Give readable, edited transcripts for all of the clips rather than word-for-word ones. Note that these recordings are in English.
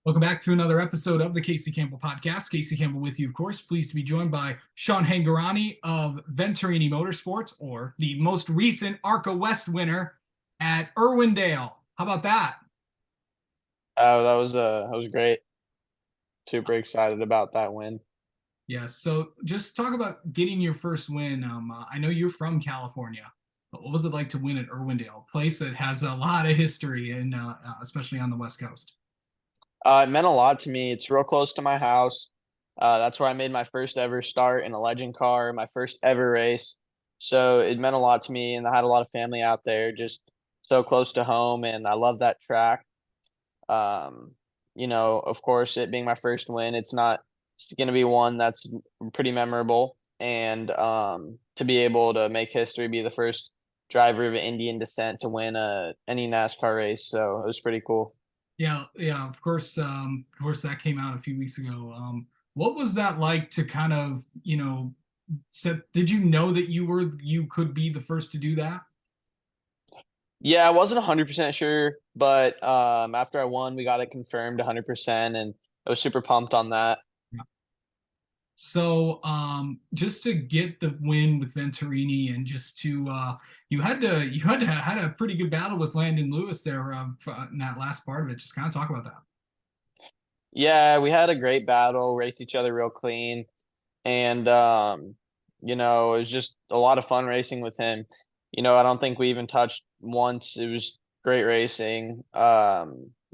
Welcome back to another episode of the Casey Campbell Podcast. Casey Campbell with you, of course. Pleased to be joined by Sean Hingorani of Venturini Motorsports, or the most recent ARCA West winner at Irwindale. How about that? Oh, that was great. Super excited about that win. Yeah, so just talk about getting your first win. I know you're from California, but what was it like to win at Irwindale, a place that has a lot of history, and especially on the West Coast? It meant a lot to me. It's real close to my house. That's where I made my first ever start in a legend car, my first ever race. So it meant a lot to me, and I had a lot of family out there, just so close to home, and I love that track. Um, of course, it being my first win, it's going to be one that's pretty memorable, and to be able to make history, be the first driver of Indian descent to win any NASCAR race. So it was pretty cool. Yeah, yeah, of course that came out a few weeks ago. What was that like to kind of, did you know that you could be the first to do that? Yeah, I wasn't 100% sure, but after I won, we got it confirmed 100%, and I was super pumped on that. So, just to get the win with Venturini, and just to you had to had a pretty good battle with Landon Lewis there in that last part of it. Just kind of talk about that. Yeah, we had a great battle, raced each other real clean, and it was just a lot of fun racing with him. I don't think we even touched once. It was great racing. We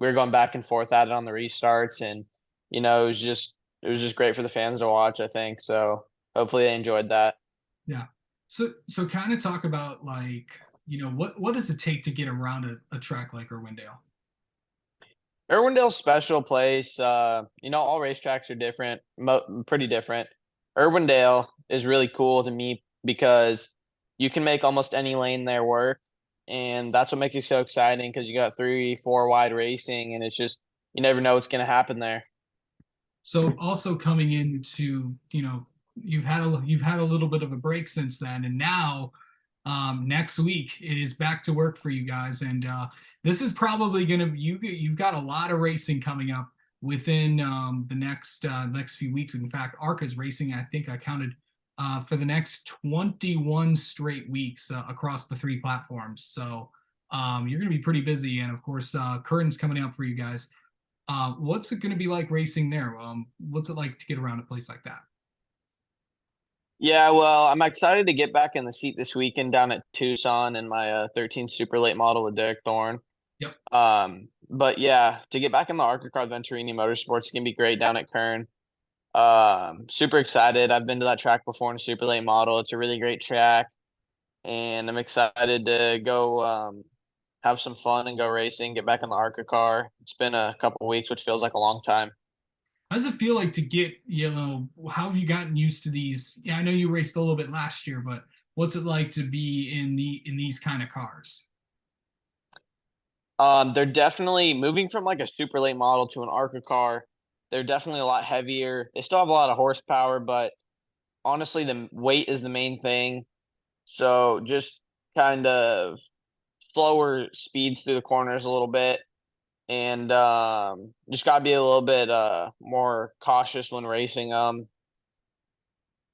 were going back and forth at it on the restarts, and it was just great for the fans to watch, I think. So hopefully they enjoyed that. Yeah. So kind of talk about, like, what does it take to get around a track like Irwindale? Irwindale's special place. All racetracks are different, pretty different. Irwindale is really cool to me because you can make almost any lane there work, and that's what makes it so exciting because you got 3, 4 wide racing, and it's just you never know what's going to happen there. So also coming into, you've had a little bit of a break since then, and now next week it is back to work for you guys, and this is probably gonna you've got a lot of racing coming up within the next few weeks. In fact, ARCA is racing. I think I counted for the next 21 straight weeks across the three platforms. So you're gonna be pretty busy, and of course, Curtin's coming out for you guys. What's it going to be like racing there? What's it like to get around a place like that? Yeah, well, I'm excited to get back in the seat this weekend down at Tucson in my 13 super late model with Derek Thorne. Yep. But yeah, to get back in the ARCA car Venturini Motorsports is gonna be great down at Kern. Super excited. I've been to that track before in a super late model. It's a really great track, and I'm excited to go have some fun and go racing, get back in the ARCA car. It's been a couple weeks, which feels like a long time. How does it feel like to get, how have you gotten used to these? Yeah, I know you raced a little bit last year, but what's it like to be in these kind of cars? They're definitely moving from like a super late model to an ARCA car. They're definitely a lot heavier. They still have a lot of horsepower, but honestly, the weight is the main thing. So just kind of slower speeds through the corners a little bit, and just gotta be a little bit more cautious when racing them.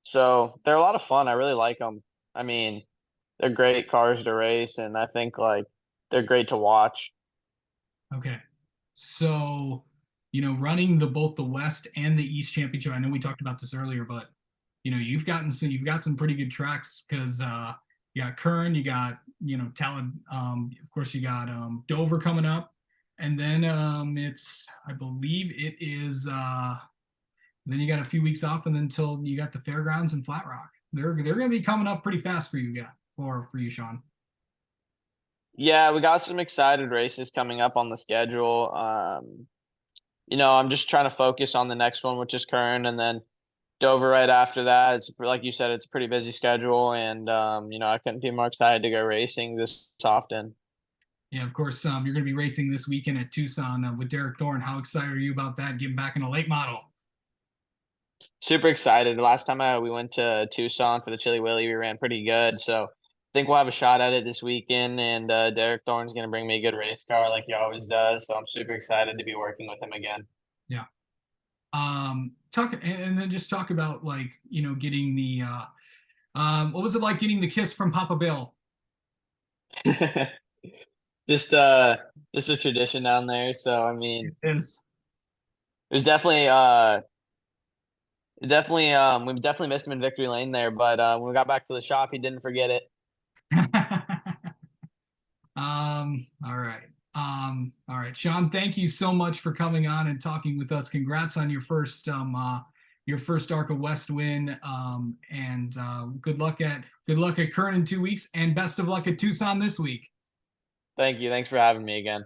So they're a lot of fun. I really like them. I mean, they're great cars to race, and I think like they're great to watch. Okay. So, running both the West and the East Championship. I know we talked about this earlier, but you've got some pretty good tracks because you got Kern, you got Talent, of course you got Dover coming up, and then it's I believe it is then you got a few weeks off, and then until you got the fairgrounds and Flat Rock. They're going to be coming up pretty fast for you guys, for you, Sean. Yeah, we got some excited races coming up on the schedule. I'm just trying to focus on the next one, which is Kern, and then Dover right after that. It's like you said, it's a pretty busy schedule, and I couldn't be more excited to go racing this often. Yeah, of course. You're going to be racing this weekend at Tucson with Derek Thorne. How excited are you about that? Getting back in a late model. Super excited. The last time we went to Tucson for the Chili Willy, we ran pretty good. So I think we'll have a shot at it this weekend. And Derek Thorne's going to bring me a good race car like he always does. So I'm super excited to be working with him again. Yeah. Talk and then just talk about like, getting the what was it like getting the kiss from Papa Bill? Just uh just a tradition down there. So I mean, It is. it was definitely we definitely missed him in Victory Lane there, but when we got back to the shop, he didn't forget it. All right. All right. Sean, thank you so much for coming on and talking with us. Congrats on your first ARCA West win. And good luck at Kern in 2 weeks and best of luck at Tucson this week. Thank you. Thanks for having me again.